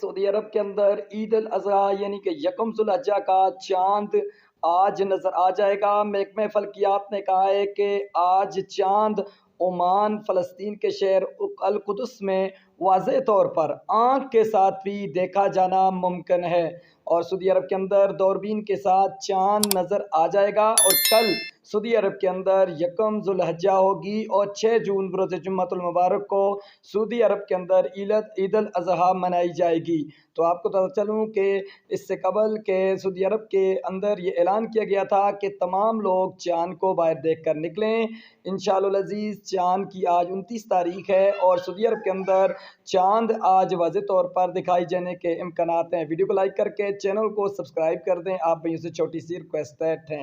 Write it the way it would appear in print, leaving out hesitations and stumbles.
Saudi अरब के अंदर ईद अल अज़हा यानी कि यकम ज़ुल्हिज्जा का चाँद आज नज़र आ जाएगा। महकमे फ़ल्कियात ने कहा है कि आज चाँद ओमान, फ़लस्तीन के शहर अल कुदस में वाज़ेह तौर पर आँख के साथ भी देखा जाना मुमकिन है और सऊदी अरब के अंदर दूरबीन के साथ चाँद नज़र आ जाएगा और कल सऊदी अरब के अंदर यकम ज़ुल्हिज्जा होगी और 6 जून बरोज़ जुम्मतुल मुबारक को सऊदी अरब के अंदर ईद अल अज़हा मनाई जाएगी। तो आपको बता चलूँ कि इससे कबल के सऊदी अरब के अंदर ये ऐलान किया गया था कि तमाम लोग चाँद को बाहर देख कर निकलें। इंशाअल्लाह अज़ीज़ चाँद की आज 29 तारीख़ है और सऊदी अरब के अंदर चाँद आज वाज़ेह तौर पर दिखाई देने के इम्कानात हैं। वीडियो को लाइक करके चैनल को सब्सक्राइब कर दें। आप भाइयों से छोटी सी रिक्वेस्ट है। थैंक